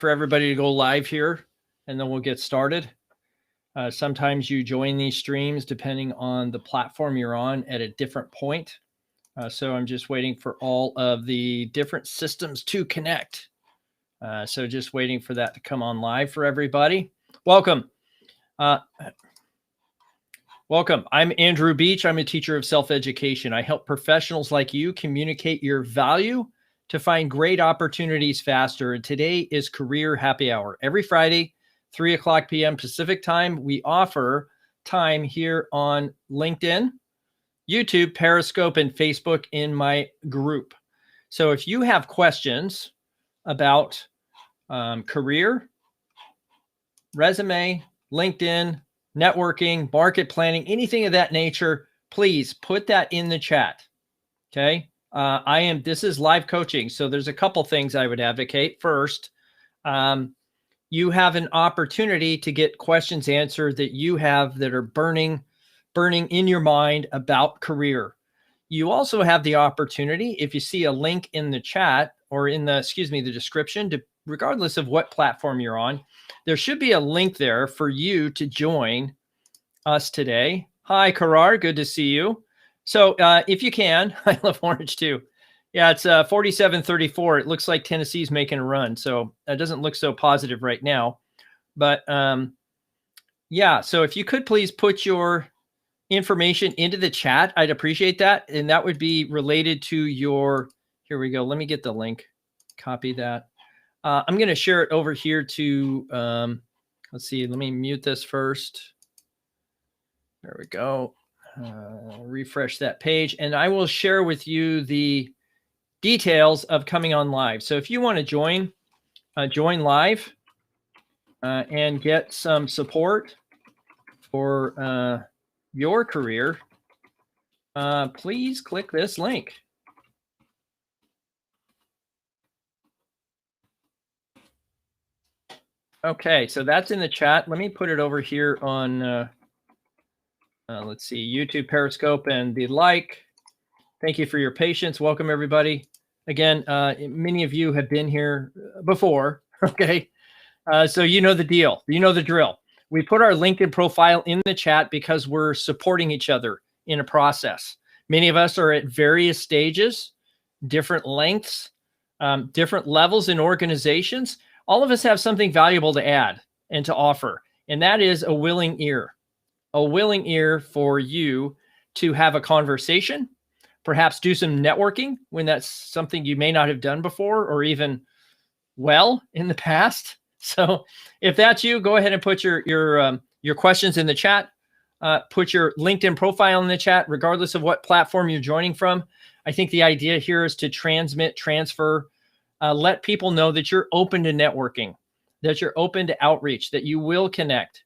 for everybody to go live here, and then we'll get started. Sometimes you join these streams depending on the platform you're on at a different point. So I'm just waiting for all of the different systems to connect. So just waiting for that to come on live for everybody. Welcome. Welcome. I'm Andrew Beach. I'm a teacher of self-education. I help professionals like you communicate your value to find great opportunities faster. And today is Career Happy Hour. Every Friday, 3 o'clock p.m. Pacific time, we offer time here on LinkedIn, YouTube, Periscope, and Facebook in my group. So if you have questions about career, resume, LinkedIn, networking, market planning, anything of that nature, please put that in the chat. Okay. This is live coaching. So there's a couple things I would advocate. First, you have an opportunity to get questions answered that you have that are burning in your mind about career. You also have the opportunity, if you see a link in the chat or in the description, regardless of what platform you're on, there should be a link there for you to join us today. Hi, Karar. Good to see you. So if you can, I love orange too. Yeah, it's 47-34. It looks like Tennessee's making a run. So it doesn't look so positive right now. But yeah, so if you could please put your information into the chat, I'd appreciate that. And that would be related to your, here we go. Let me get the link, copy that. I'm going to share it over here to, let's see, let me mute this first. There we go. Refresh that page, and I will share with you the details of coming on live. So if you want to join live and get some support for your career, please click this link. Okay, so that's in the chat. Let me put it over here on, let's see, YouTube, Periscope, and the like. Thank you for your patience. Welcome, everybody. Again, many of you have been here before, okay? So you know the deal. You know the drill. We put our LinkedIn profile in the chat because we're supporting each other in a process. Many of us are at various stages, different lengths, different levels in organizations. All of us have something valuable to add and to offer, and that is a willing ear for you to have a conversation, perhaps do some networking when that's something you may not have done before or even well in the past. So if that's you, go ahead and put your questions in the chat. Put your LinkedIn profile in the chat, regardless of what platform you're joining from. I think the idea here is to transfer, let people know that you're open to networking, that you're open to outreach, that you will connect.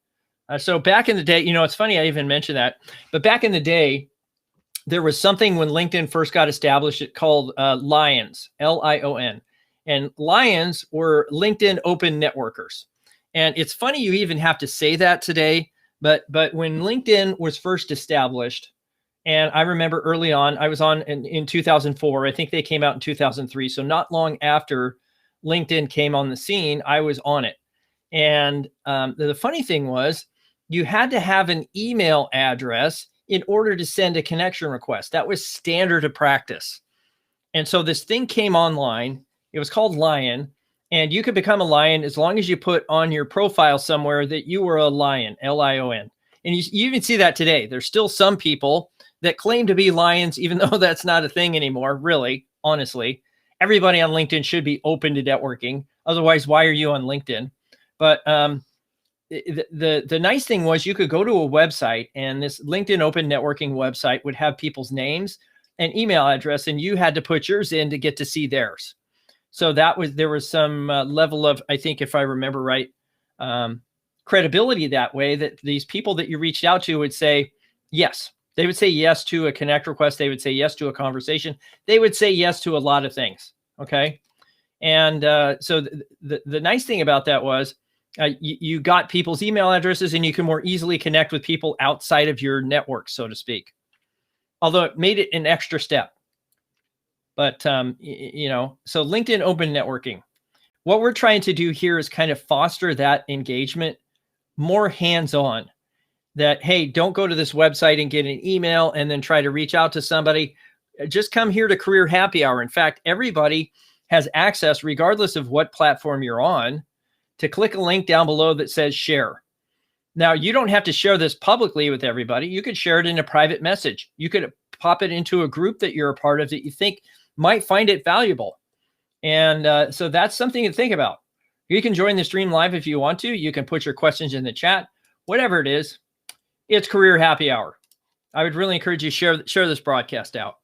So back in the day, it's funny I even mentioned that, but back in the day, there was something when LinkedIn first got established, it called Lions, Lion. And Lions were LinkedIn open networkers. And it's funny you even have to say that today, but when LinkedIn was first established, and I remember early on, I was on in 2004. I think they came out in 2003. So not long after LinkedIn came on the scene, I was on it. And the funny thing was, you had to have an email address in order to send a connection request. That was standard of practice. And so this thing came online. It was called Lion. And you could become a Lion as long as you put on your profile somewhere that you were a Lion, Lion. And you even see that today. There's still some people that claim to be Lions, even though that's not a thing anymore, really, honestly. Everybody on LinkedIn should be open to networking. Otherwise, why are you on LinkedIn? But the nice thing was you could go to a website, and this LinkedIn open networking website would have people's names and email address, and you had to put yours in to get to see theirs. So there was some level of, I think if I remember right, credibility that way, that these people that you reached out to would say yes. They would say yes to a connect request. They would say yes to a conversation. They would say yes to a lot of things. Okay. And so the nice thing about that was you got people's email addresses, and you can more easily connect with people outside of your network, so to speak. Although it made it an extra step. But, so LinkedIn open networking. what we're trying to do here is kind of foster that engagement, more hands-on. That, hey, don't go to this website and get an email and then try to reach out to somebody. Just come here to Career Happy Hour. In fact, everybody has access, regardless of what platform you're on, to click a link down below that says share. Now, you don't have to share this publicly with everybody. You could share it in a private message. You could pop it into a group that you're a part of that you think might find it valuable. And so that's something to think about. You can join the stream live if you want to. You can put your questions in the chat, whatever it is. It's Career Happy Hour. I would really encourage you to share this broadcast out.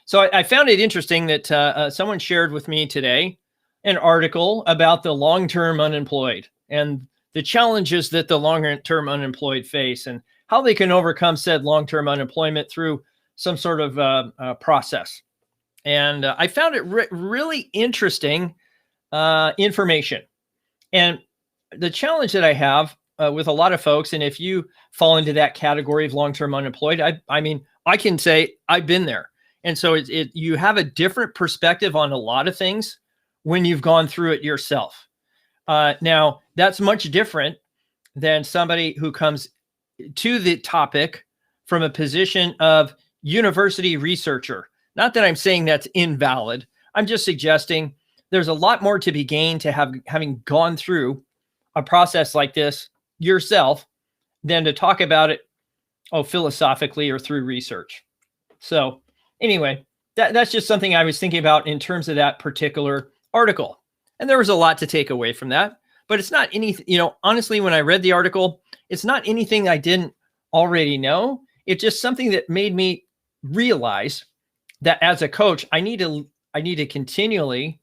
So I found it interesting that someone shared with me today an article about the long-term unemployed and the challenges that the long-term unemployed face and how they can overcome said long-term unemployment through some sort of process. And I found it really interesting information. And the challenge that I have with a lot of folks, and if you fall into that category of long-term unemployed, I mean, I can say I've been there. And so you have a different perspective on a lot of things when you've gone through it yourself. Now, that's much different than somebody who comes to the topic from a position of university researcher. Not that I'm saying that's invalid. I'm just suggesting there's a lot more to be gained to having gone through a process like this yourself than to talk about it, philosophically or through research. So anyway, that's just something I was thinking about in terms of that particular article. And there was a lot to take away from that, but it's not anything, honestly, when I read the article, it's not anything I didn't already know. It's just something that made me realize that as a coach, I need to continually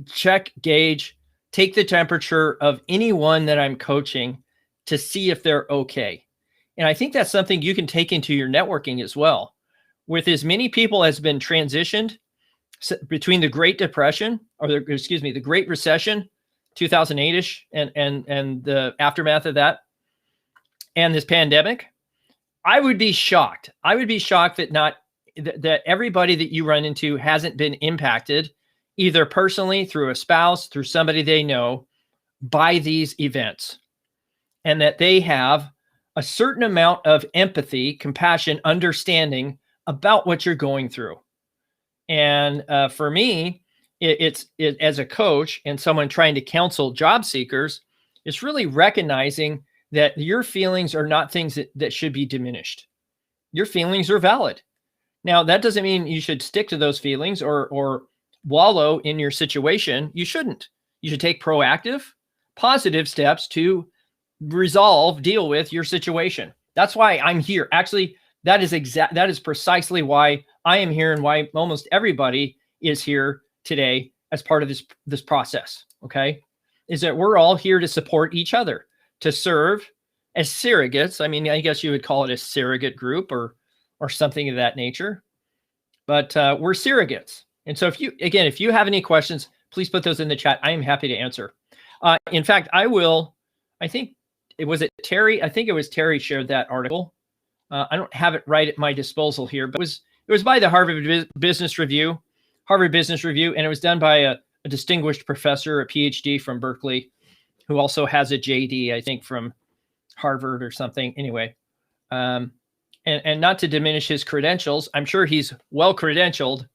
check, gauge, take the temperature of anyone that I'm coaching to see if they're okay. And I think that's something you can take into your networking as well. With as many people as been transitioned between the Great Depression, the Great Recession, 2008-ish, and the aftermath of that, and this pandemic, I would be shocked. I would be shocked that everybody that you run into hasn't been impacted, either personally, through a spouse, through somebody they know, by these events, and that they have a certain amount of empathy, compassion, understanding about what you're going through. And for me, it's as a coach and someone trying to counsel job seekers, it's really recognizing that your feelings are not things that should be diminished. Your feelings are valid. Now, that doesn't mean you should stick to those feelings or wallow in your situation. You shouldn't. You should take proactive, positive steps to deal with your situation. That's why I'm here. Actually, that is precisely why I am here and why almost everybody is here today as part of this process. Okay, is that we're all here to support each other, to serve as surrogates. I mean, I guess you would call it a surrogate group or something of that nature, but we're surrogates. And so if you have any questions, please put those in the chat. I am happy to answer. In fact, I think it was Terry. I think it was Terry shared that article. I don't have it right at my disposal here, but it was by the Harvard Business Review, and it was done by a distinguished professor, a PhD from Berkeley, who also has a JD, I think, from Harvard or something. Anyway, and not to diminish his credentials, I'm sure he's well credentialed.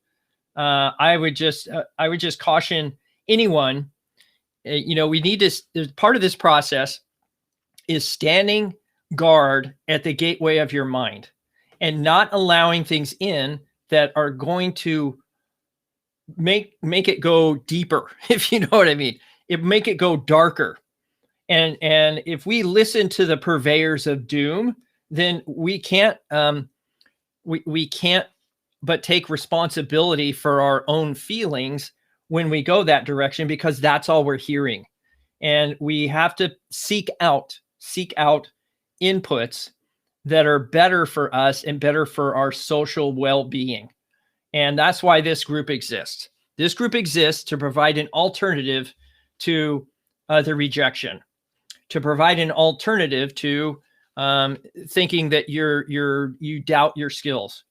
I would just caution anyone. We need to. Part of this process is standing guard at the gateway of your mind and not allowing things in that are going to make it go deeper, if you know what I mean. Make it go darker. And if we listen to the purveyors of doom, then we can't we can't but take responsibility for our own feelings when we go that direction, because that's all we're hearing. And we have to seek out inputs that are better for us and better for our social well-being. And that's why this group exists. This group exists to provide an alternative to the rejection, to provide an alternative to thinking that you doubt your skills,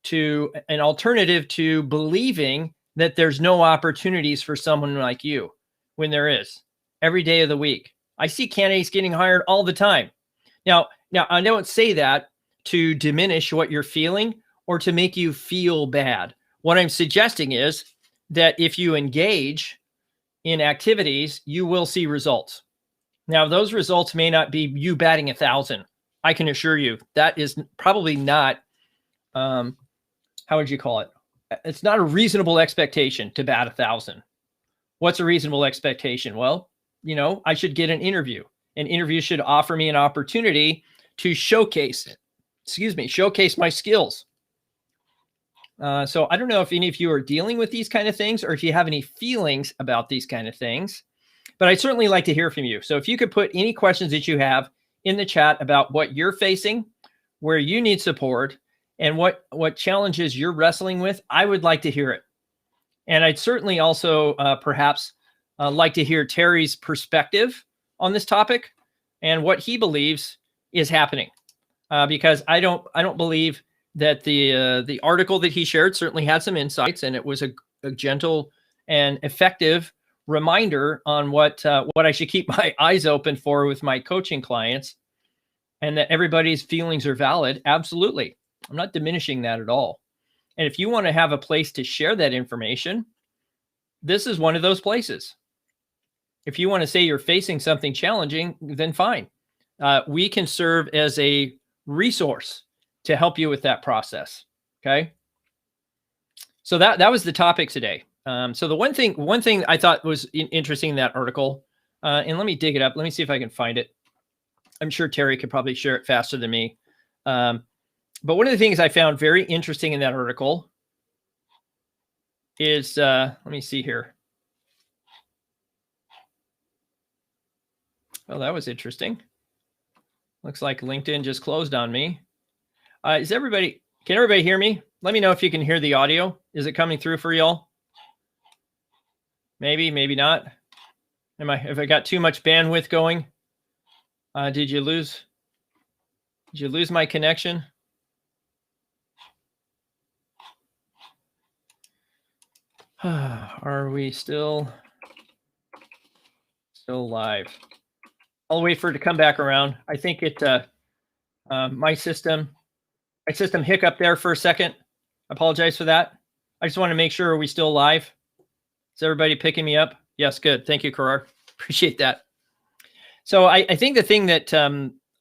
to an alternative to believing that there's no opportunities for someone like you when there is every day of the week. I see candidates getting hired all the time. Now I don't say that to diminish what you're feeling or to make you feel bad. What I'm suggesting is that if you engage in activities, you will see results. Now, those results may not be you batting 1,000. I can assure you that is probably not, how would you call it? It's not a reasonable expectation to bat 1,000. What's a reasonable expectation? Well, I should get an interview. An interview should offer me an opportunity to showcase my skills. So I don't know if any of you are dealing with these kind of things or if you have any feelings about these kind of things, but I'd certainly like to hear from you. So if you could put any questions that you have in the chat about what you're facing, where you need support, and what challenges you're wrestling with, I would like to hear it. And I'd certainly also perhaps like to hear Terry's perspective on this topic and what he believes is happening. Because I don't believe that the article that he shared certainly had some insights, and it was a gentle and effective reminder on what I should keep my eyes open for with my coaching clients, and that everybody's feelings are valid. Absolutely. I'm not diminishing that at all. And if you want to have a place to share that information, this is one of those places. If you want to say you're facing something challenging, then fine. We can serve as a resource to help you with that process. Okay. So that was the topic today. So the one thing I thought was interesting in that article, and let me dig it up. Let me see if I can find it. I'm sure Terry could probably share it faster than me. But one of the things I found very interesting in that article is, let me see here. Oh, that was interesting. Looks like LinkedIn just closed on me. Can everybody hear me? Let me know if you can hear the audio. Is it coming through for y'all? Maybe not. Have I got too much bandwidth going? Did you lose my connection? Are we still live? I'll wait for it to come back around. I think my system hiccuped there for a second. I apologize for that. I just want to make sure, are we still live? Is everybody picking me up? Yes, good. Thank you, Karar. Appreciate that. So I think the thing that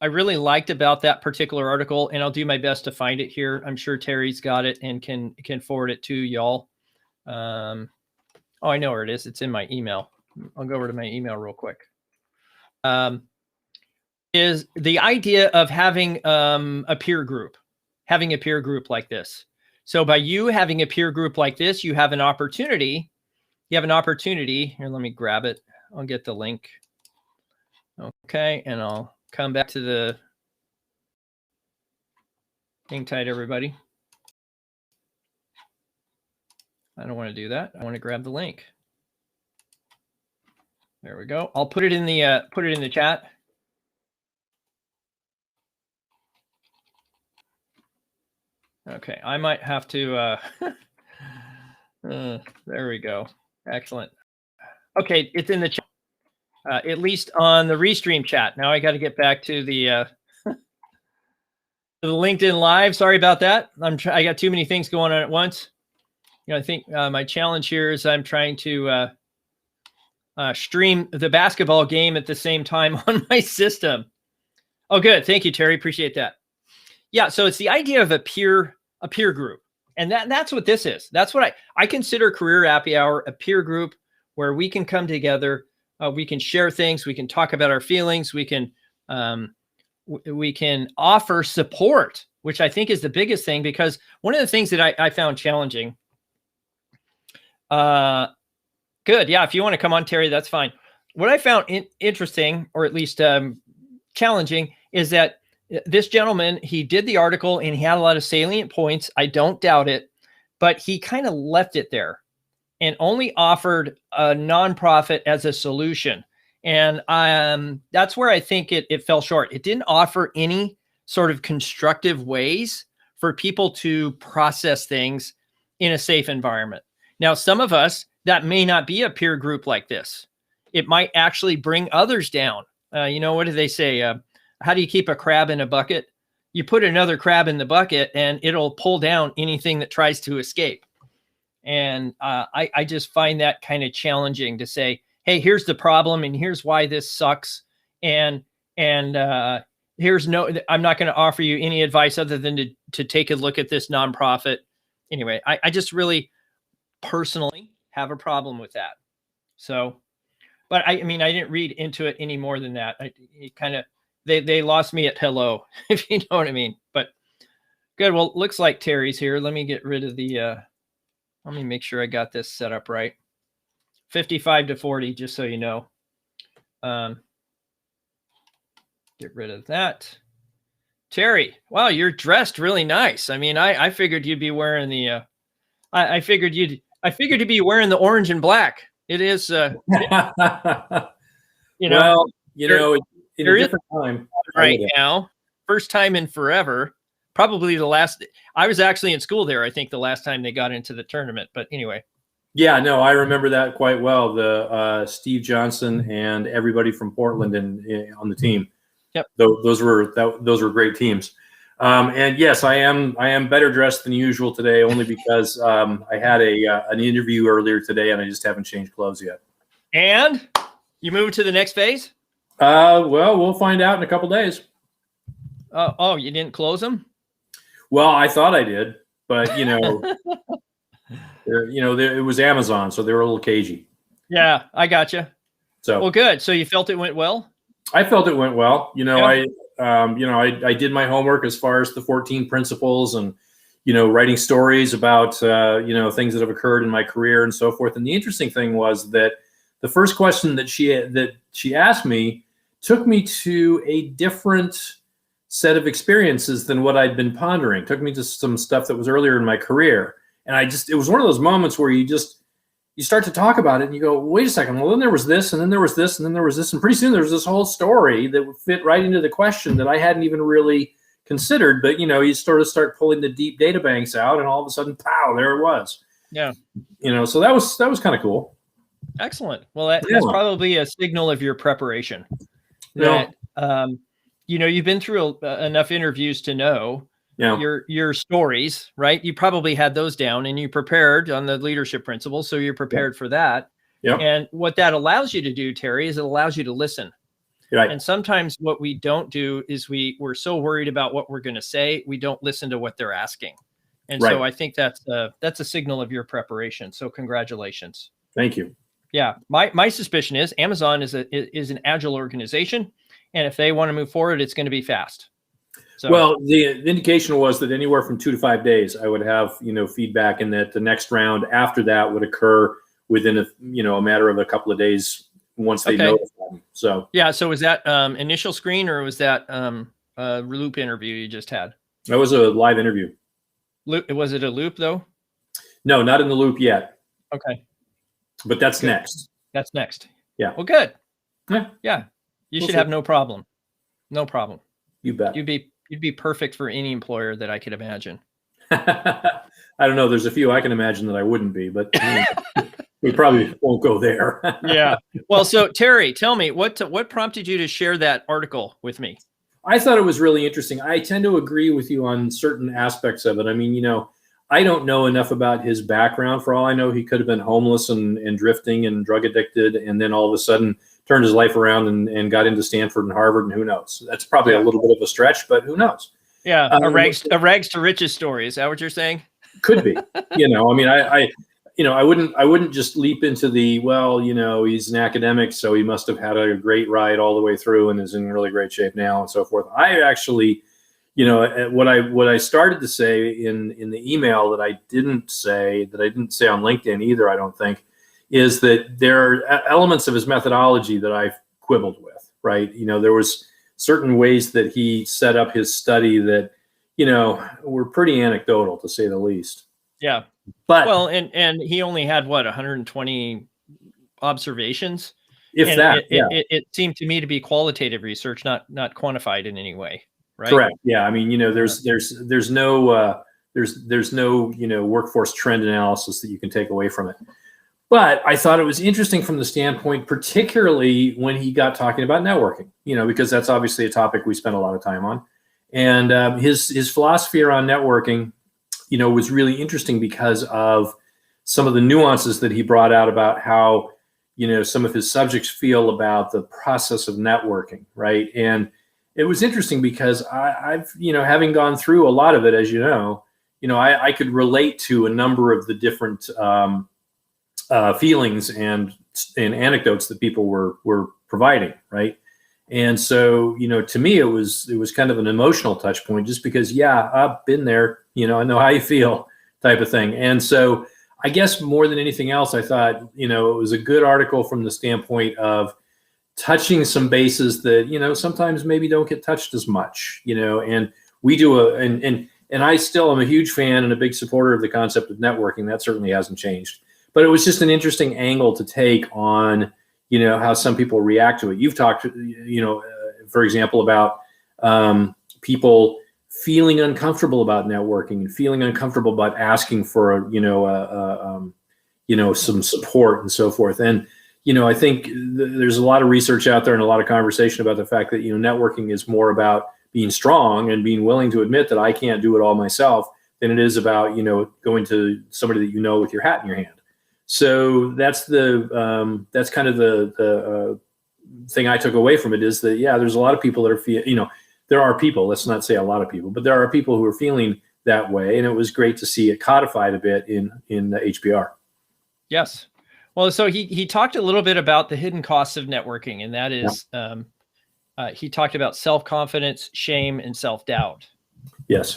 I really liked about that particular article, and I'll do my best to find it here. I'm sure Terry's got it and can forward it to y'all. Oh, I know where it is. It's in my email. I'll go over to my email real quick. Is the idea of having a peer group like this. So by you having a peer group like this, you have an opportunity. Here, let me grab it. I'll get the link. Okay, and I'll come back to the hang tight, everybody. I don't want to do that. I want to grab the link. There we go. I'll put it in the chat. Okay, I might have to. There we go. Excellent. Okay, it's in the chat, at least on the Restream chat. Now I got to get back to the to the LinkedIn Live. Sorry about that. I got too many things going on at once. I think my challenge here is I'm trying to stream the basketball game at the same time on my system. Oh, good. Thank you, Terry. Appreciate that. Yeah. So it's the idea of a peer group. And that's what this is. That's what I consider Career Happy Hour a peer group where we can come together. We can share things. We can talk about our feelings. We can offer support, which I think is the biggest thing, because one of the things that I found challenging. Good. Yeah. If you want to come on, Terry, that's fine. What I found interesting, or at least challenging, is that this gentleman, he did the article and he had a lot of salient points. I don't doubt it, but he kind of left it there and only offered a nonprofit as a solution. And that's where I think it fell short. It didn't offer any sort of constructive ways for people to process things in a safe environment. Now, some of us, that may not be a peer group like this. It might actually bring others down. What do they say? How do you keep a crab in a bucket? You put another crab in the bucket and it'll pull down anything that tries to escape. And I just find that kind of challenging to say, hey, here's the problem and here's why this sucks. And I'm not going to offer you any advice other than to take a look at this nonprofit. Anyway, I just really personally have a problem with that. So, but I didn't read into it any more than that. They lost me at hello, if you know what I mean. But good. Well, looks like Terry's here. Let me get rid of let me make sure I got this set up right. 55 to 40, just so you know. Get rid of that. Terry, wow, you're dressed really nice. I figured you'd be wearing the I figured you'd be wearing the orange and black. It is well, in a different time right now. First time in forever. Probably the last. I was actually in school there, I think, the last time they got into the tournament. But anyway. Yeah, no, I remember that quite well. The Steve Johnson and everybody from Portland on the team. Yep. Those were great teams. And yes, I am better dressed than usual today, only because I had an interview earlier today, and I just haven't changed clothes yet. And you moved to the next phase? Well, we'll find out in a couple days. Oh, you didn't close them? Well, I thought I did, but it was Amazon, so they were a little cagey. Yeah, I gotcha. So well, good. So you felt it went well? I felt it went well. Yeah. I did my homework as far as the 14 principles and, writing stories about, things that have occurred in my career and so forth. And the interesting thing was that the first question that she asked me took me to a different set of experiences than what I'd been pondering. Took me to some stuff that was earlier in my career. And it was one of those moments where you start to talk about it and you go, wait a second, well, then there was this, and then there was this, and then there was this. And pretty soon there's this whole story that would fit right into the question that I hadn't even really considered. But, you sort of start pulling the deep data banks out, and all of a sudden, pow, there it was. Yeah. So that was kind of cool. Excellent. Well, that's probably a signal of your preparation. You've been through enough interviews to know your stories, right? You probably had those down and you prepared on the leadership principles. So you're prepared for that. Yeah. And what that allows you to do, Terry, is it allows you to listen. Right. And sometimes what we don't do is we're so worried about what we're going to say, we don't listen to what they're asking. And so I think that's a signal of your preparation. So congratulations. Thank you. Yeah. My suspicion is Amazon is an agile organization. And if they want to move forward, it's going to be fast. So, well, the indication was that anywhere from 2 to 5 days, I would have, feedback, and that the next round after that would occur within a matter of a couple of days once they notify me. So yeah. So was that initial screen, or was that loop interview you just had? That was a live interview. Was it a loop though? No, not in the loop yet. Okay. But that's next. That's next. Yeah. Well, good. Yeah. You should have no problem. No problem. You bet. You'd be perfect for any employer that I could imagine. I don't know. There's a few I can imagine that I wouldn't be, but we probably won't go there. Yeah. Well, so Terry, tell me what prompted you to share that article with me? I thought it was really interesting. I tend to agree with you on certain aspects of it. I don't know enough about his background. For all I know, he could have been homeless and drifting and drug addicted, and then all of a sudden turned his life around and got into Stanford and Harvard, and who knows? That's probably a little bit of a stretch, but who knows? Yeah, a rags to riches story. Is that what you're saying? Could be. I wouldn't just leap into the, he's an academic, so he must have had a great ride all the way through and is in really great shape now and so forth. I actually, what I started to say in the email that I didn't say on LinkedIn either, I don't think, is that there are elements of his methodology that I've quibbled with, right? There was certain ways that he set up his study that, were pretty anecdotal, to say the least. Yeah. But and he only had 120 observations. If that, it seemed to me to be qualitative research, not quantified in any way, right? Correct. Yeah. There's no there's no, workforce trend analysis that you can take away from it. But I thought it was interesting from the standpoint, particularly when he got talking about networking, because that's obviously a topic we spend a lot of time on. And his philosophy around networking, was really interesting because of some of the nuances that he brought out about how, some of his subjects feel about the process of networking, right? And it was interesting because I've, having gone through a lot of it, as I could relate to a number of the different feelings and anecdotes that people were providing, right? And so, to me, it was kind of an emotional touch point, just because, I've been there, I know how you feel, type of thing. And so, I guess more than anything else, I thought, it was a good article from the standpoint of touching some bases that, sometimes maybe don't get touched as much, and we do and I still am a huge fan and a big supporter of the concept of networking. That certainly hasn't changed. But it was just an interesting angle to take on, how some people react to it. You've talked, for example, about people feeling uncomfortable about networking and feeling uncomfortable about asking for, some support and so forth. And, I think there's a lot of research out there and a lot of conversation about the fact that, networking is more about being strong and being willing to admit that I can't do it all myself than it is about, going to somebody that with your hat in your hand. So that's that's kind of the thing I took away from it, is that, there's a lot of people that are there are people, let's not say a lot of people, but there are people who are feeling that way. And it was great to see it codified a bit in the HBR. Yes. Well, so he talked a little bit about the hidden costs of networking, and that is, he talked about self-confidence, shame, and self-doubt. Yes.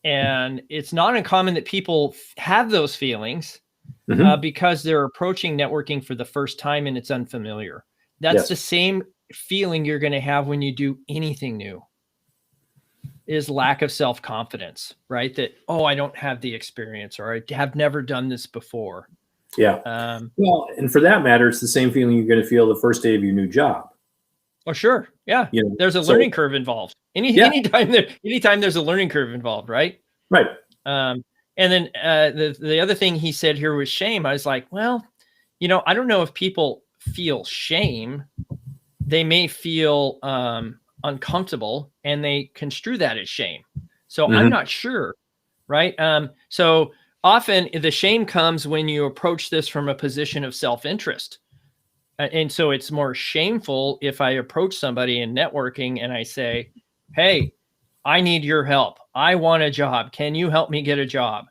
And it's not uncommon that people have those feelings because they're approaching networking for the first time and it's unfamiliar. That's the same feeling you're going to have when you do anything new, is lack of self-confidence, right? That, I don't have the experience, or I have never done this before. Yeah. Well, and for that matter, it's the same feeling you're going to feel the first day of your new job. Oh, sure. Yeah. There's a learning curve involved. Anytime there's a learning curve involved, right? Right. And then the other thing he said here was shame. I was like, well, I don't know if people feel shame. They may feel uncomfortable, and they construe that as shame. So I'm not sure, right? So often the shame comes when you approach this from a position of self-interest. And so it's more shameful if I approach somebody in networking and I say, hey, I need your help. I want a job. Can you help me get a job?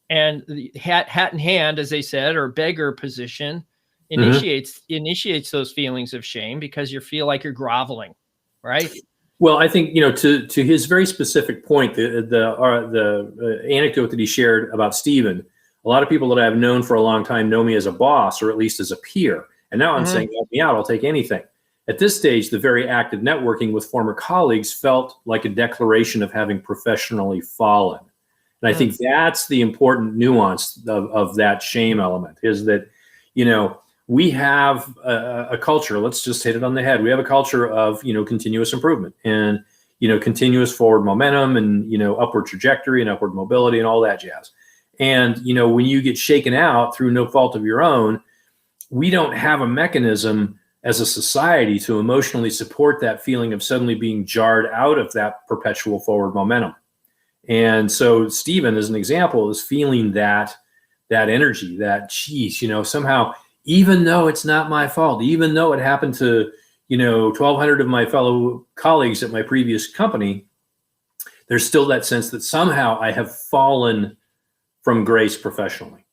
And the hat in hand, as they said, or beggar position initiates those feelings of shame, because you feel like you're groveling, right? Well, I think, to his very specific point, the anecdote that he shared about Stephen, a lot of people that I've known for a long time know me as a boss, or at least as a peer. And now I'm saying, help me out, I'll take anything. At this stage, the very act of networking with former colleagues felt like a declaration of having professionally fallen. And I think that's the important nuance of that shame element, is that, we have a culture, let's just hit it on the head. We have a culture of, continuous improvement and, continuous forward momentum and, upward trajectory and upward mobility and all that jazz. And, when you get shaken out through no fault of your own, we don't have a mechanism as a society to emotionally support that feeling of suddenly being jarred out of that perpetual forward momentum. And so Stephen, as an example, is feeling that energy, that, geez, somehow, even though it's not my fault, even though it happened to, 1,200 of my fellow colleagues at my previous company, there's still that sense that somehow I have fallen from grace professionally.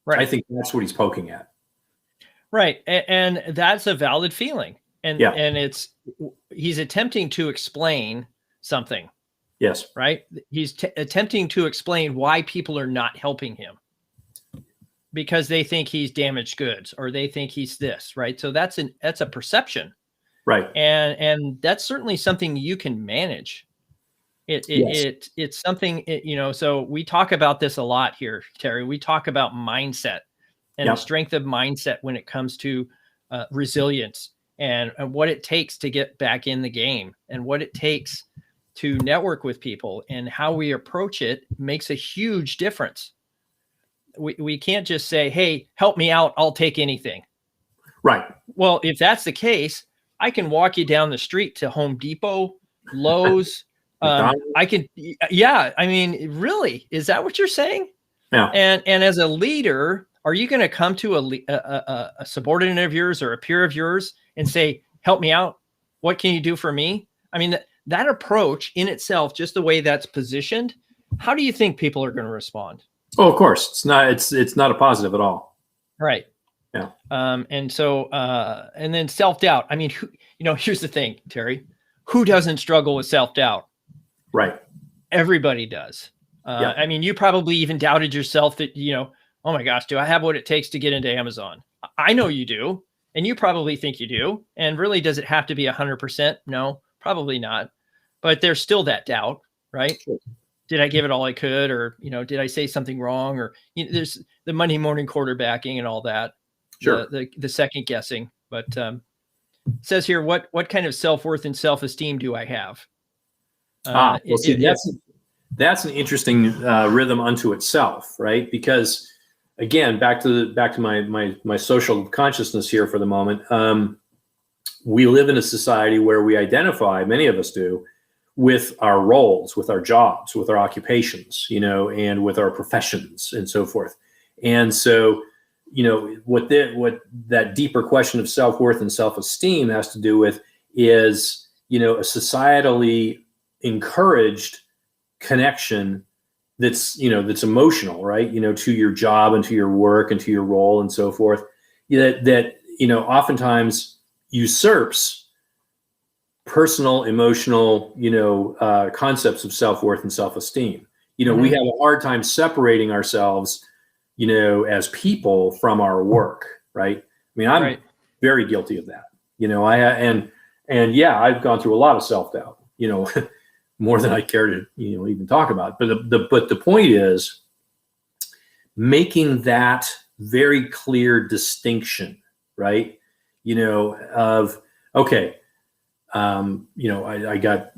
Right. I think that's what he's poking at. Right. And that's a valid feeling. And he's attempting to explain something. Yes. Right. He's attempting to explain why people are not helping him, because they think he's damaged goods, or they think he's this, right? So that's a perception. Right. And that's certainly something you can manage. It's something, so we talk about this a lot here, Terry. We talk about mindset and the strength of mindset when it comes to resilience and what it takes to get back in the game, and what it takes to network with people, and how we approach it makes a huge difference. We can't just say, hey, help me out, I'll take anything. Right. Well, if that's the case, I can walk you down the street to Home Depot, Lowe's. I can, yeah. I mean, really, is that what you're saying? Yeah. And as a leader, are you going to come to a subordinate of yours or a peer of yours and say, help me out? What can you do for me? I mean, that approach in itself, just the way that's positioned, how do you think people are going to respond? Oh, of course. It's not a positive at all. Right. Yeah. And so, and then self-doubt. I mean, here's the thing, Terry, who doesn't struggle with self-doubt? Right. Everybody does. Yeah. I mean, you probably even doubted yourself that, oh my gosh, do I have what it takes to get into Amazon? I know you do. And you probably think you do. And really, does it have to be 100%? No, probably not. But there's still that doubt, right? Sure. Did I give it all I could? Or, did I say something wrong? Or there's the Monday morning quarterbacking and all that. Sure. The second guessing. But it says here, what kind of self-worth and self-esteem do I have? That's an interesting rhythm unto itself, right? Because again, back to my social consciousness here for the moment. We live in a society where we identify, many of us do, with our roles, with our jobs, with our occupations, and with our professions and so forth. And so, what that deeper question of self-worth and self-esteem has to do with is, a societally encouraged connection that's emotional, right? To your job and to your work and to your role and so forth, that oftentimes usurps personal, emotional, concepts of self-worth and self-esteem. We have a hard time separating ourselves, as people from our work, right? I mean, I'm very guilty of that. I've gone through a lot of self-doubt, more than I care to, even talk about. But the point is making that very clear distinction, right? Of, okay, I got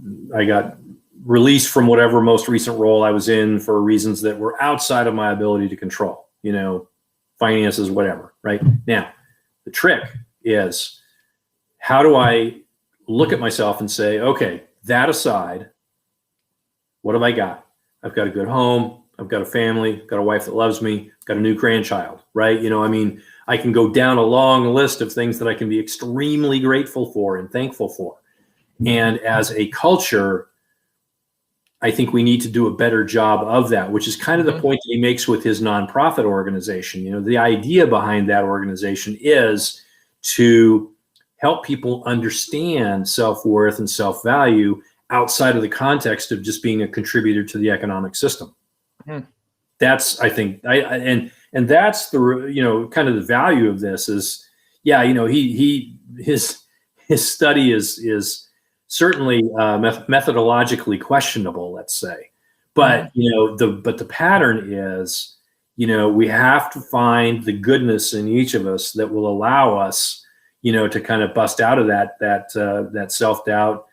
released from whatever most recent role I was in for reasons that were outside of my ability to control, finances, whatever, right? Now, the trick is, how do I look at myself and say, okay, that aside, what have I got? I've got a good home. I've got a family. I've got a wife that loves me. I've got a new grandchild, right? I can go down a long list of things that I can be extremely grateful for and thankful for. And as a culture, I think we need to do a better job of that, which is kind of the point that he makes with his nonprofit organization. The idea behind that organization is to help people understand self-worth and self-value outside of the context of just being a contributor to the economic system. That's, I think, and that's the, kind of the value of this is, his study is certainly methodologically questionable, let's say, but the pattern is, we have to find the goodness in each of us that will allow us, to kind of bust out of that self-doubt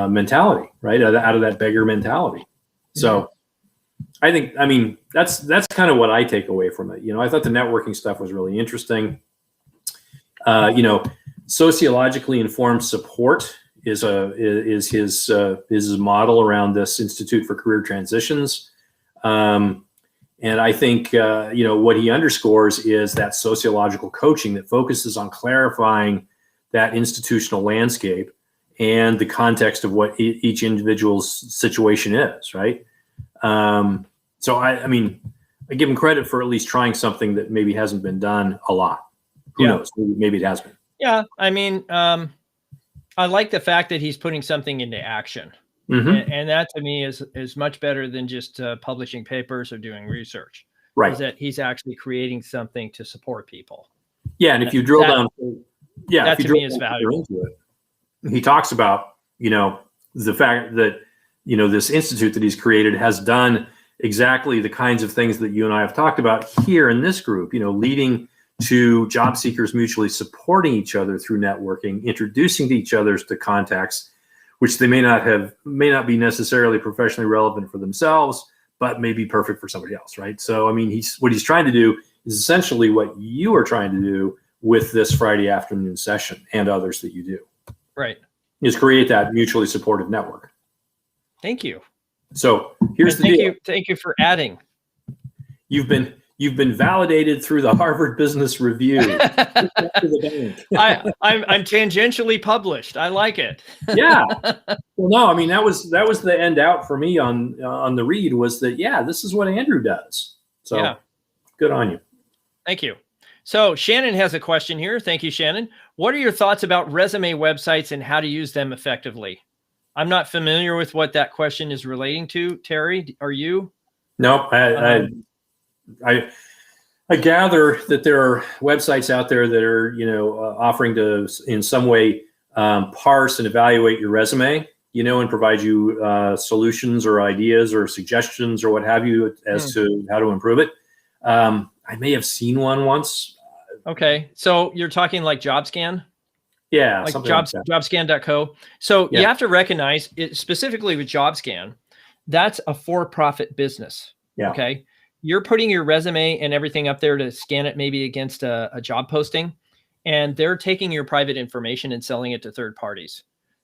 mentality, right? Out of that beggar mentality. So I think, that's kind of what I take away from it. I thought the networking stuff was really interesting. Sociologically informed support is his model around this Institute for Career Transitions. And I think, what he underscores is that sociological coaching that focuses on clarifying that institutional landscape and the context of what each individual's situation is, right? So I give him credit for at least trying something that maybe hasn't been done a lot. Who knows? Maybe it has been. Yeah. I like the fact that he's putting something into action. And that to me is much better than just publishing papers or doing research. Right. Is that he's actually creating something to support people. Yeah. And if you drill down, that to me is valuable. He talks about, the fact that, this institute that he's created has done exactly the kinds of things that you and I have talked about here in this group, leading to job seekers mutually supporting each other through networking, introducing to each other to contacts, which they may not be necessarily professionally relevant for themselves, but may be perfect for somebody else, right? So, I mean, what he's trying to do is essentially what you are trying to do with this Friday afternoon session and others that you do. Right. Is create that mutually supportive network. Thank you. So here's the deal. Thank you for adding. You've been validated through the Harvard Business Review. I'm tangentially published. I like it. Yeah. Well, no, I mean that was the end out for me on the read was that this is what Andrew does. So good on you. Thank you. So Shannon has a question here. Thank you, Shannon. What are your thoughts about resume websites and how to use them effectively? I'm not familiar with what that question is relating to. Terry, are you? No, I gather that there are websites out there that are, offering to in some way parse and evaluate your resume, and provide you solutions or ideas or suggestions or what have you as to how to improve it. I may have seen one once. Okay. So you're talking like JobScan? Yeah. Like jobscan.co. So you have to recognize it specifically with JobScan, that's a for-profit business. Yeah. Okay. You're putting your resume and everything up there to scan it maybe against a job posting, and they're taking your private information and selling it to third parties.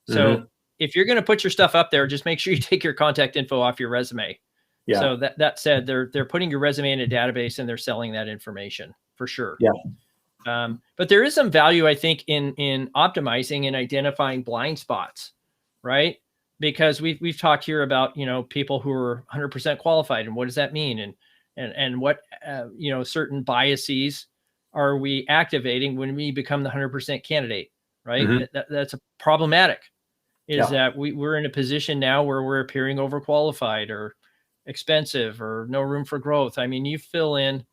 So if you're going to put your stuff up there, just make sure you take your contact info off your resume. Yeah. So that said, they're putting your resume in a database and they're selling that information for sure. Yeah. But there is some value, I think, in optimizing and identifying blind spots, right? Because we've talked here about, people who are 100% qualified and what does that mean? And what, certain biases are we activating when we become the 100% candidate, right? That's a problematic that we're in a position now where we're appearing overqualified or expensive or no room for growth. I mean, you fill in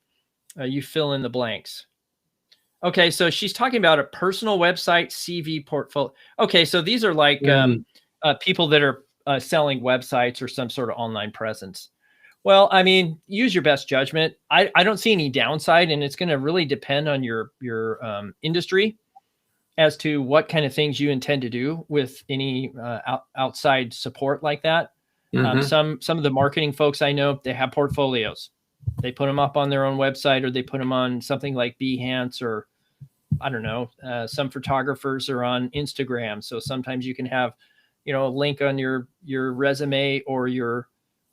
the blanks. Okay. So she's talking about a personal website, CV portfolio. Okay. So these are like people that are selling websites or some sort of online presence. Well, I mean, use your best judgment. I don't see any downside, and it's going to really depend on your industry as to what kind of things you intend to do with any outside support like that. Some of the marketing folks I know, they have portfolios. They put them up on their own website, or they put them on something like Behance, or I don't know. Some photographers are on Instagram, so sometimes you can have, a link on your resume or your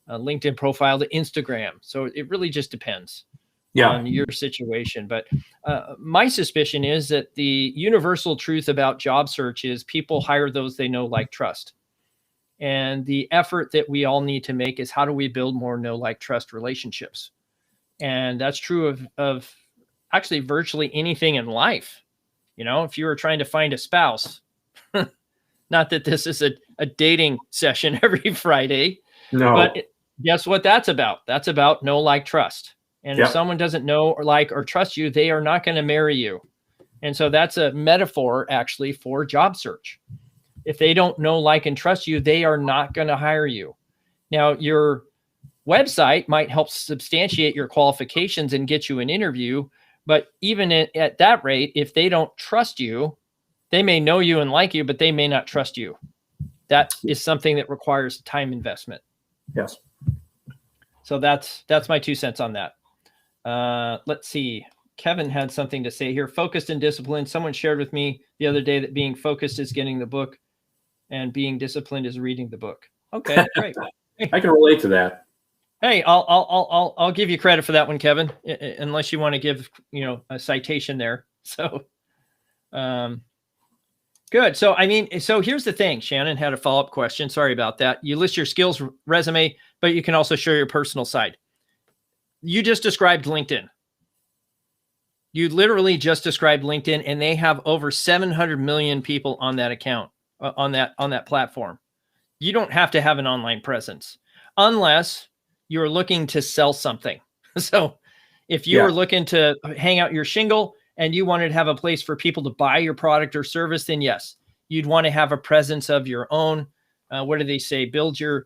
LinkedIn profile to Instagram. So it really just depends on your situation. But my suspicion is that the universal truth about job search is people hire those they know, like, trust. And the effort that we all need to make is how do we build more know, like, trust relationships? And that's true of actually virtually anything in life. If you were trying to find a spouse, not that this is a dating session every Friday, but guess what that's about? That's about know, like, trust. And if someone doesn't know or like or trust you, they are not going to marry you. And so that's a metaphor actually for job search. If they don't know, like, and trust you, they are not going to hire you. Now, your website might help substantiate your qualifications and get you an interview. But even at that rate, if they don't trust you, they may know you and like you, but they may not trust you. That is something that requires time investment. Yes. So that's my 2 cents on that. Let's see. Kevin had something to say here. Focused and disciplined. Someone shared with me the other day that being focused is getting the book and being disciplined is reading the book. Okay, great. I can relate to that. Hey, I'll give you credit for that one, Kevin, unless you want to give, a citation there. So, good. So, so here's the thing. Shannon had a follow-up question. Sorry about that. You list your skills resume, but you can also show your personal side. You just described LinkedIn. You literally just described LinkedIn, and they have over 700 million people on that account, on that platform. You don't have to have an online presence unless you're looking to sell something. So if you were looking to hang out your shingle and you wanted to have a place for people to buy your product or service, then yes, you'd want to have a presence of your own. What do they say? Build your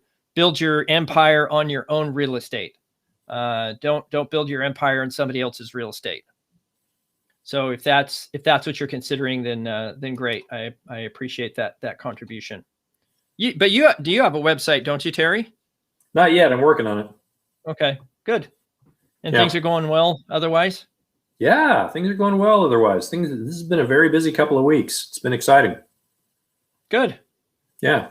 empire on your own real estate. Don't build your empire on somebody else's real estate. So if that's what you're considering, then great. I appreciate that contribution. But do you have a website, don't you, Terry? Not yet. I'm working on it. Okay, good. And Yeah. things are going well otherwise? Yeah, things are going well otherwise. This has been a very busy couple of weeks. It's been exciting. Good. Yeah.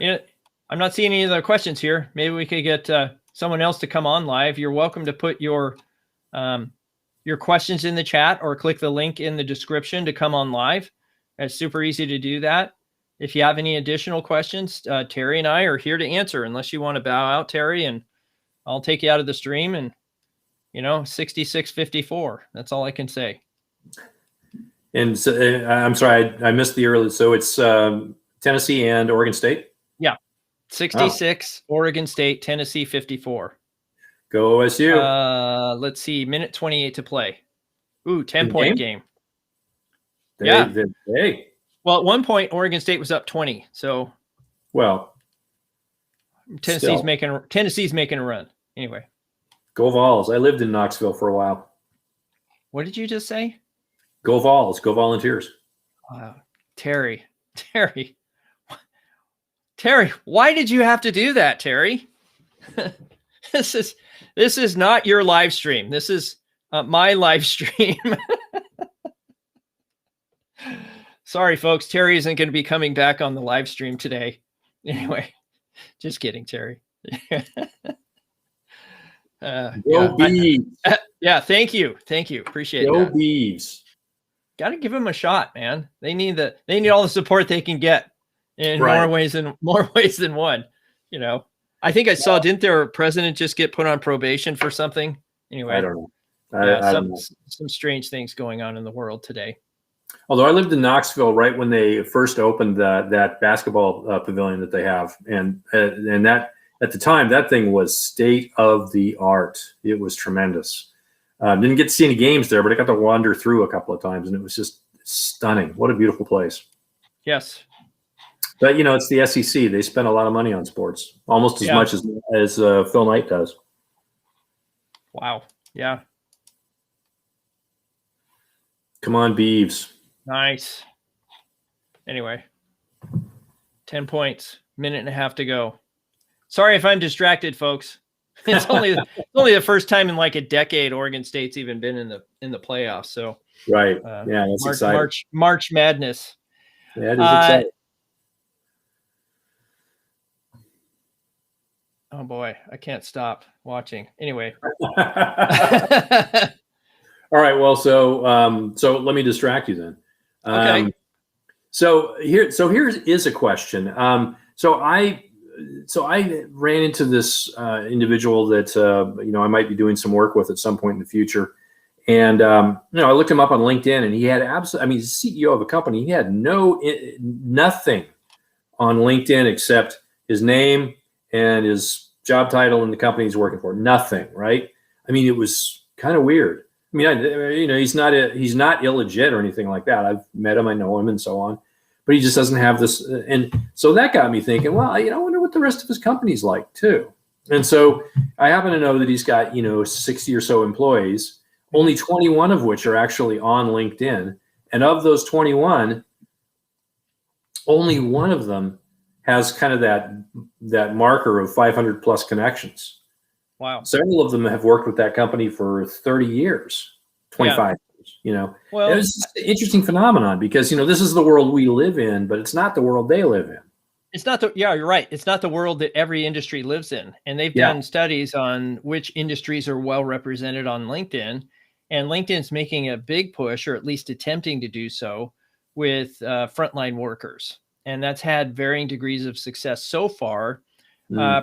I'm not seeing any other questions here. Maybe we could get someone else to come on live. You're welcome to put your questions in the chat or click the link in the description to come on live. It's super easy to do that. If you have any additional questions, Terry and I are here to answer, unless you want to bow out, Terry, and I'll take you out of the stream. And 66-54. That's all I can say. And so, I'm sorry, I missed the early. So it's Tennessee and Oregon State? Yeah. 66, Oregon State, Tennessee 54. Go OSU. Let's see, minute 28 to play. Ooh, 10-point game. Hey. Well, at one point, Oregon State was up 20. So, well, Tennessee's making a run. Anyway. Go Vols. I lived in Knoxville for a while. What did you just say? Go Vols. Go Volunteers. Terry, why did you have to do that, Terry? This is not your live stream. This is my live stream. Sorry, folks. Terry isn't going to be coming back on the live stream today. Anyway, just kidding, Terry. Go Beavs. Yeah, thank you. Appreciate Go that. Beavs. Got to give them a shot, man. They need all the support they can get in more ways than one. I think I saw, didn't their president just get put on probation for something? Anyway, I don't know. I don't know. Some strange things going on in the world today. Although I lived in Knoxville right when they first opened that basketball pavilion that they have, and that at the time that thing was state of the art. It was tremendous. Didn't get to see any games there, but I got to wander through a couple of times, and it was just stunning. What a beautiful place. Yes. But it's the SEC. They spend a lot of money on sports, almost as much as Phil Knight does. Wow. Yeah. Come on, Beavs. Nice. Anyway, 10 points, minute and a half to go. Sorry if I'm distracted, folks. It's only the first time in like a decade Oregon State's even been in the playoffs. So right, yeah, that's exciting. March Madness. Yeah, it is exciting. Oh boy, I can't stop watching. Anyway. All right. Well, so let me distract you then. Okay. So here is a question. So I ran into this individual that I might be doing some work with at some point in the future, and I looked him up on LinkedIn, and he had he's CEO of a company. He had nothing on LinkedIn except his name and his job title and the company he's working for. Nothing, right? I mean, it was kind of weird. I mean, he's not illegit or anything like that. I've met him, I know him, and so on. But he just doesn't have this. And so that got me thinking, well, I wonder what the rest of his company's like too. And so I happen to know that he's got, 60 or so employees, only 21 of which are actually on LinkedIn. And of those 21, only one of them has kind of that marker of 500 plus connections. Wow. Several of them have worked with that company for 30 years, 25 years, Well, it's just an interesting phenomenon because, this is the world we live in, but it's not the world they live in. It's not you're right. It's not the world that every industry lives in. And they've done studies on which industries are well represented on LinkedIn. And LinkedIn's making a big push, or at least attempting to do so, with frontline workers. And that's had varying degrees of success so far.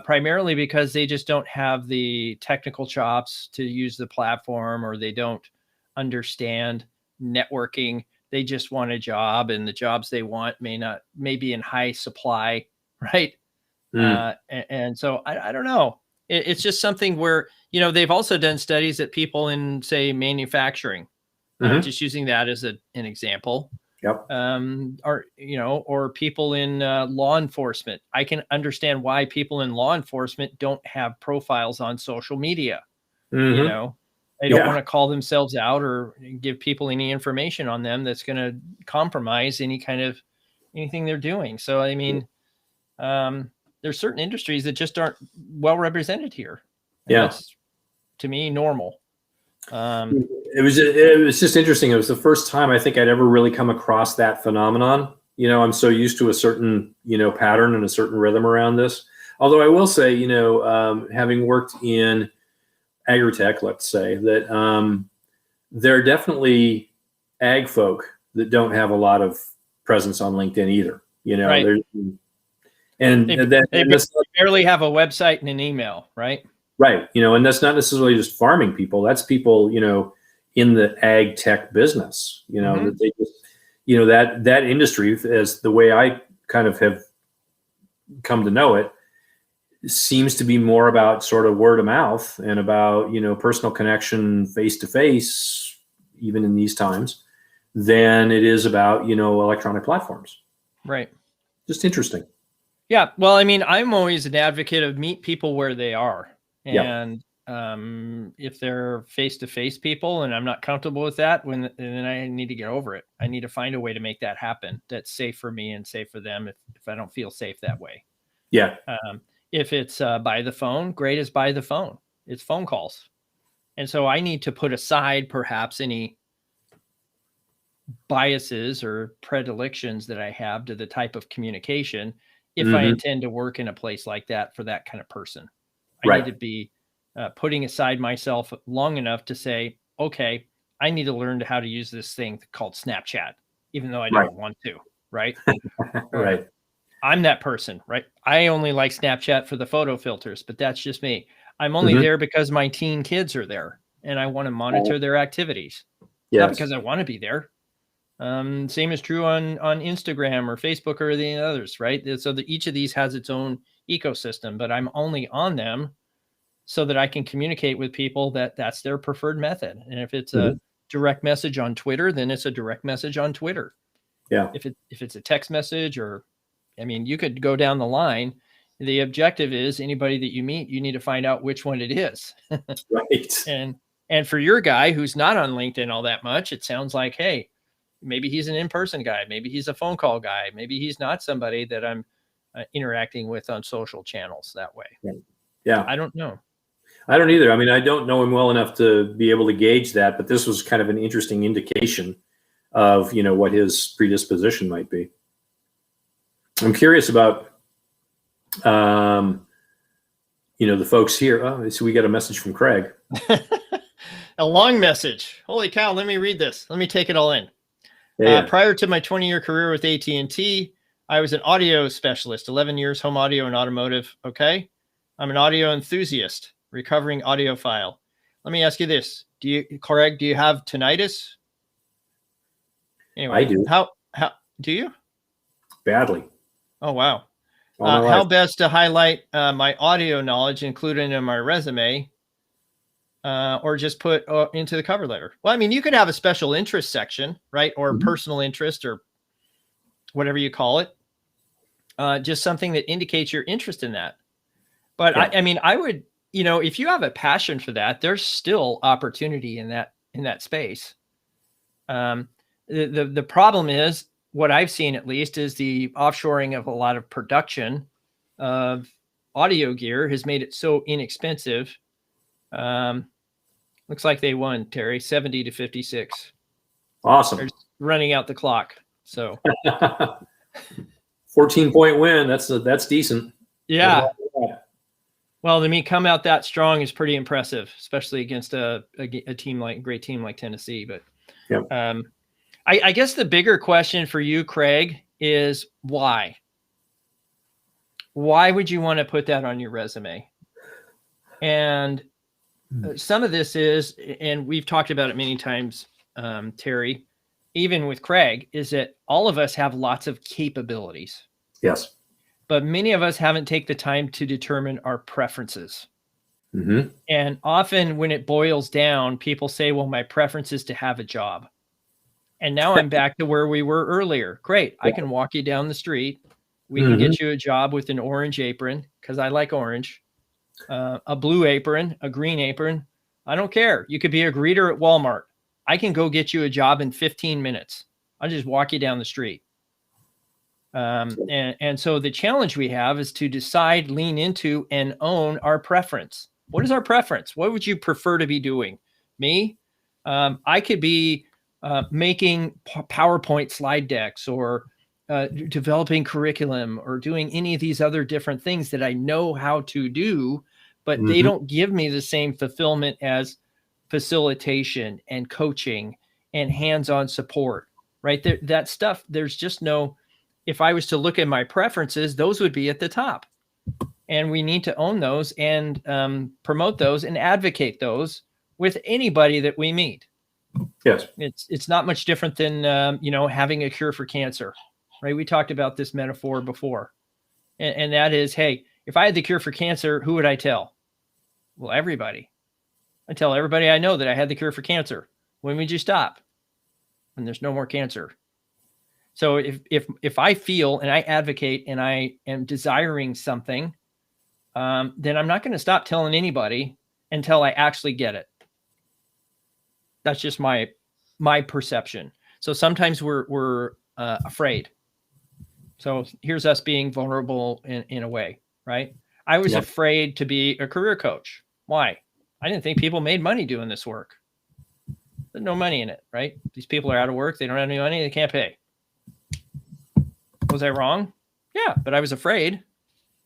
Primarily because they just don't have the technical chops to use the platform, or they don't understand networking. They just want a job, and the jobs they want may be in high supply, right? And so I don't know. It's just something where, they've also done studies that people in, say, manufacturing, just using that as an example. Yep. Or people in law enforcement. I can understand why people in law enforcement don't have profiles on social media. They don't want to call themselves out or give people any information on them that's going to compromise anything they're doing. So, I mean, there's certain industries that just aren't well represented here. And Yeah. that's, to me, normal. It was just interesting. It was the first time I think I'd ever really come across that phenomenon. I'm so used to a certain, pattern and a certain rhythm around this. Although I will say, having worked in agri-tech, let's say, that there are definitely ag folk that don't have a lot of presence on LinkedIn either. Right. They barely have a website and an email, right? Right. And that's not necessarily just farming people. That's people, in the ag tech business, that they just, that industry, as the way I kind of have come to know it, seems to be more about sort of word of mouth and about, personal connection face to face, even in these times, than it is about, electronic platforms. Right. Just interesting. Yeah. Well, I mean, I'm always an advocate of meet people where they are. And if they're face-to-face people and I'm not comfortable with that, then I need to get over it. I need to find a way to make that happen. That's safe for me and safe for them if I don't feel safe that way. Yeah. If it's by the phone, great as by the phone. It's phone calls. And so I need to put aside perhaps any biases or predilections that I have to the type of communication if I intend to work in a place like that for that kind of person. I need to be putting aside myself long enough to say, okay, I need to learn how to use this thing called Snapchat, even though I don't want to, right? Right. I'm that person, right? I only like Snapchat for the photo filters, but that's just me. I'm only there because my teen kids are there and I want to monitor their activities. Not because I want to be there. Same is true on Instagram or Facebook or the others, right? So each of these has its own ecosystem, but I'm only on them so that I can communicate with people that's their preferred method. And if it's a direct message on Twitter, then it's a direct message on Twitter. Yeah. If it's a text message you could go down the line. The objective is anybody that you meet, you need to find out which one it is. Right. And for your guy who's not on LinkedIn all that much, it sounds like, hey, maybe he's an in-person guy. Maybe he's a phone call guy. Maybe he's not somebody that I'm interacting with on social channels that way. Yeah. I don't know. I don't either. I mean, I don't know him well enough to be able to gauge that, but this was kind of an interesting indication of, what his predisposition might be. I'm curious about, the folks here. Oh, so we got a message from Craig. A long message. Holy cow. Let me read this. Let me take it all in. Prior to my 20-year career with AT&T, I was an audio specialist, 11 years home audio and automotive. Okay. I'm an audio enthusiast, recovering audiophile. Let me ask you this. Craig, do you have tinnitus? Anyway, I do. How do you? Badly. Oh, wow. How best to highlight my audio knowledge included in my resume or just put into the cover letter? Well, I mean, you could have a special interest section, right? Or personal interest or whatever you call it. Just something that indicates your interest in that. But I mean, I would, if you have a passion for that, there's still opportunity in that space. The problem is, what I've seen at least, is the offshoring of a lot of production of audio gear has made it so inexpensive. Looks like they won, Terry, 70-56. Awesome. They're running out the clock. So 14-point win. That's decent. Yeah. Well, to me, come out that strong is pretty impressive, especially against a great team like Tennessee. But I guess the bigger question for you, Craig, is why? Why would you want to put that on your resume? And some of this is, and we've talked about it many times, Terry, even with Craig, is that all of us have lots of capabilities. Yes. But many of us haven't taken the time to determine our preferences. And often when it boils down, people say, well, my preference is to have a job. And now I'm back to where we were earlier. Great. I can walk you down the street. We can get you a job with an orange apron, because I like orange, a blue apron, a green apron. I don't care. You could be a greeter at Walmart. I can go get you a job in 15 minutes. I'll just walk you down the street. And so the challenge we have is to decide, lean into, and own our preference. What is our preference? What would you prefer to be doing? Me? I could be making PowerPoint slide decks, or developing curriculum, or doing any of these other different things that I know how to do, but they don't give me the same fulfillment as facilitation and coaching and hands-on support, right? That stuff, there's just no, if I was to look at my preferences, those would be at the top. And we need to own those and promote those and advocate those with anybody that we meet. Yes. It's not much different than, having a cure for cancer, right? We talked about this metaphor before. And that is, hey, if I had the cure for cancer, who would I tell? Well, everybody. I tell everybody I know that I had the cure for cancer. When would you stop? When there's no more cancer. So if I feel and I advocate and I am desiring something, then I'm not going to stop telling anybody until I actually get it. That's just my perception. So sometimes we're afraid. So here's us being vulnerable in a way, right? I was afraid to be a career coach. Why? I didn't think people made money doing this work. There's no money in it, right? These people are out of work. They don't have any money. They can't pay. Was I wrong? Yeah, but I was afraid.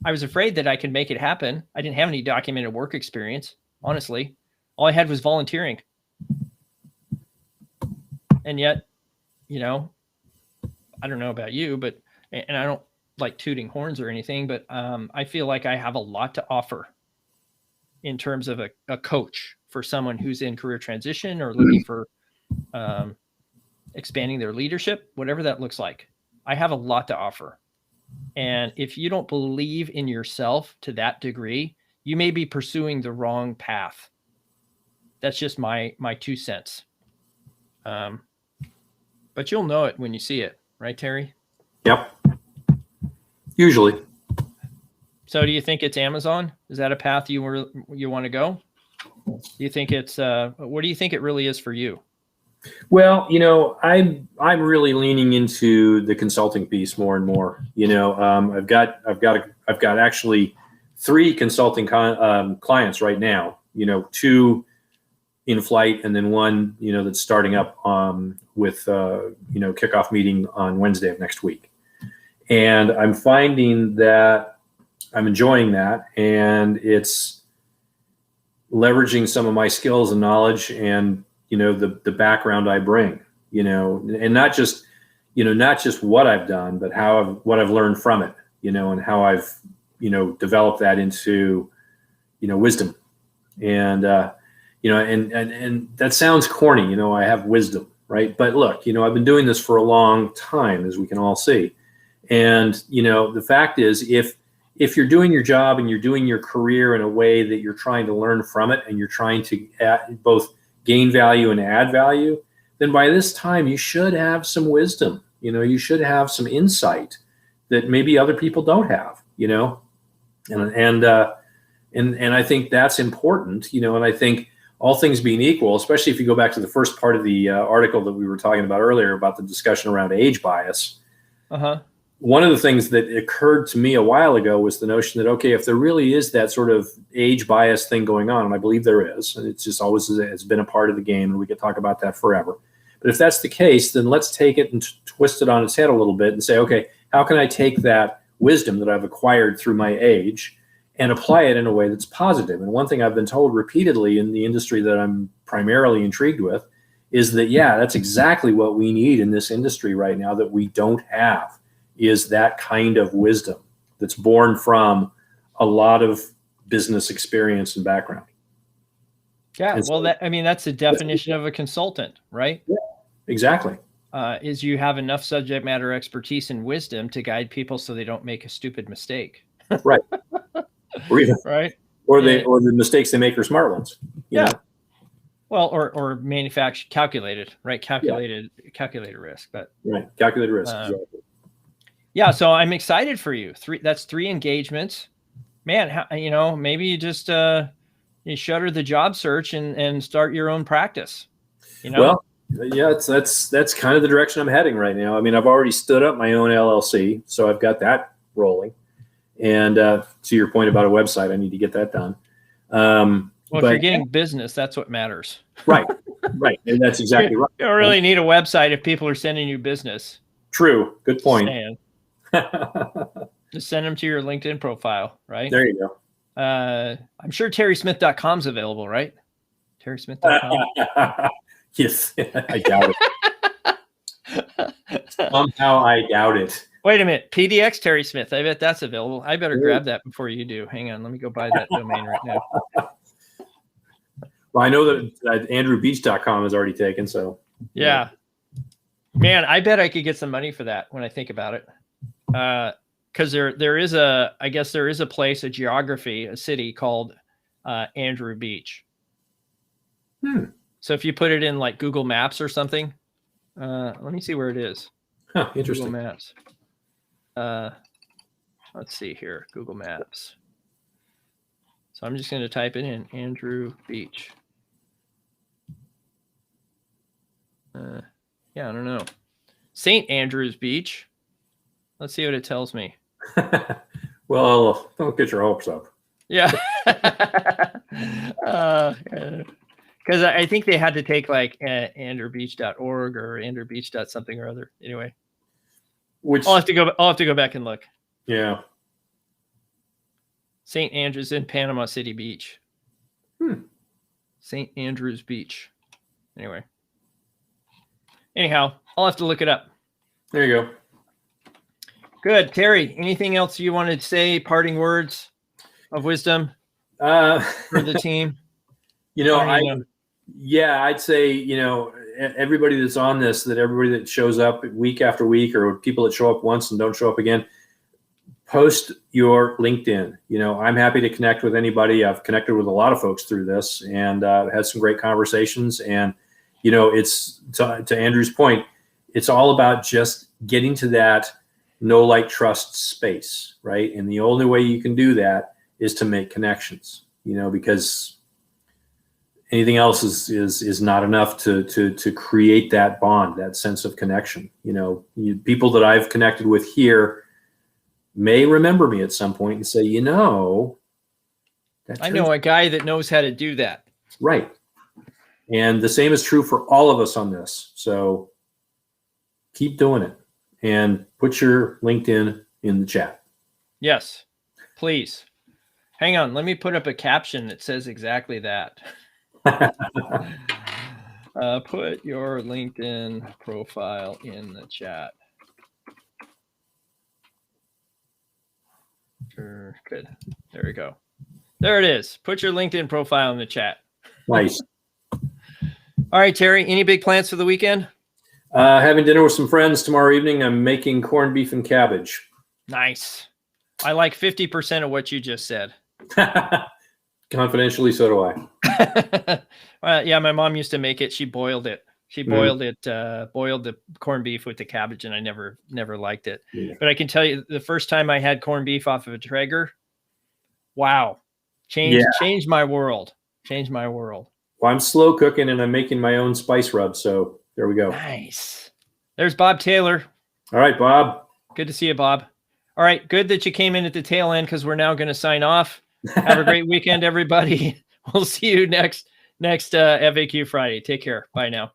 I was afraid that I could make it happen. I didn't have any documented work experience, honestly. All I had was volunteering. And yet, I don't know about you, but, and I don't like tooting horns or anything, but I feel like I have a lot to offer in terms of a coach for someone who's in career transition or looking for expanding their leadership, whatever that looks like. I have a lot to offer. And if you don't believe in yourself to that degree, you may be pursuing the wrong path. That's just my 2 cents. But you'll know it when you see it, right, Terry? Yep. Usually. So do you think it's Amazon? Is that a path you want to go? Do you think it's what do you think it really is for you? Well, I'm really leaning into the consulting piece more and more. I've got actually 3 consulting clients right now. 2 in flight, and then 1 that's starting up with kickoff meeting on Wednesday of next week. And I'm finding that I'm enjoying that, and it's leveraging some of my skills and knowledge and the background I bring, and not just what I've done, but what I've learned from it, and how I've, developed that into, wisdom. And, and that sounds corny, I have wisdom, right? But look, I've been doing this for a long time, as we can all see. And, the fact is, if you're doing your job and you're doing your career in a way that you're trying to learn from it, and you're trying to both gain value and add value, then by this time you should have some wisdom. You should have some insight that maybe other people don't have. And I think that's important. And I think all things being equal, especially if you go back to the first part of the article that we were talking about earlier about the discussion around age bias. One of the things that occurred to me a while ago was the notion that, okay, if there really is that sort of age bias thing going on, and I believe there is, and it's just always, it's been a part of the game, and we could talk about that forever. But if that's the case, then let's take it and twist it on its head a little bit and say, okay, how can I take that wisdom that I've acquired through my age and apply it in a way that's positive? And one thing I've been told repeatedly in the industry that I'm primarily intrigued with is that, yeah, that's exactly what we need in this industry right now that we don't have, is that kind of wisdom that's born from a lot of business experience and background. Yeah, and well, that's the definition of a consultant, right? Yeah, exactly. Is you have enough subject matter expertise and wisdom to guide people so they don't make a stupid mistake. Right. Right. Or the mistakes they make are smart ones. You know? Well, or manufactured, calculated, right? Calculated risk, but right. Calculated risk. Exactly. Yeah. So I'm excited for you. That's 3 engagements, man. Maybe you just, you shutter the job search and start your own practice, Well, Yeah, that's kind of the direction I'm heading right now. I mean, I've already stood up my own LLC, so I've got that rolling. And to your point about a website, I need to get that done. Well, if you're getting business, that's what matters. Right. And that's exactly right. You don't really need a website if people are sending you business. True. Good point. Just send them to your LinkedIn profile, right? There you go. I'm sure terrysmith.com is available, right? terrysmith.com. Yes, I doubt it. Somehow I doubt it. Wait a minute. PDX Terry Smith. I bet that's available. I better grab that before you do. Hang on. Let me go buy that domain right now. Well, I know that andrewbeach.com is already taken. So yeah, man, I bet I could get some money for that when I think about it. Because there is a place, a geography, a city called Andrew Beach. So if you put it in like Google Maps or something, let me see where it is. Huh, interesting. Google Maps. Let's see here, Google Maps. So I'm just going to type it in, Andrew Beach. Yeah, I don't know. St. Andrews Beach. Let's see what it tells me. Well, don't get your hopes up. Yeah. Because I think they had to take like andrewbeach.org or andrewbeach. Something or other. Anyway, I'll have to go back and look. Yeah. St. Andrews in Panama City Beach. St. Andrews Beach. Anyhow, I'll have to look it up. There you go. Good. Terry, anything else you wanted to say? Parting words of wisdom for the team? I'd say, everybody that's on this, that everybody that shows up week after week, or people that show up once and don't show up again, post your LinkedIn. I'm happy to connect with anybody. I've connected with a lot of folks through this and had some great conversations. And, it's to Andrew's point, it's all about just getting to that know, like, trust space, right? And the only way you can do that is to make connections, because anything else is not enough to create that bond, that sense of connection. People that I've connected with here may remember me at some point and say, I know a guy that knows how to do that. Right. And the same is true for all of us on this. So keep doing it and put your LinkedIn in the chat. Yes, please. Hang on. Let me put up a caption that says exactly that. Put your LinkedIn profile in the chat. Sure, good. There we go. There it is. Put your LinkedIn profile in the chat. Nice. All right, Terry, any big plans for the weekend? Having dinner with some friends tomorrow evening. I'm making corned beef and cabbage. Nice. I like 50% of what you just said. Confidentially, so do I. Yeah, my mom used to make it. She boiled it. She boiled boiled the corned beef with the cabbage, and I never liked it. Yeah. But I can tell you, the first time I had corned beef off of a Traeger, wow, changed my world. Changed my world. Well, I'm slow cooking, and I'm making my own spice rub. So there we go. Nice. There's Bob Taylor. All right, Bob. Good to see you, Bob. All right, good that you came in at the tail end, because we're now going to sign off. Have a great weekend, everybody. We'll see you next FAQ Friday. Take care. Bye now.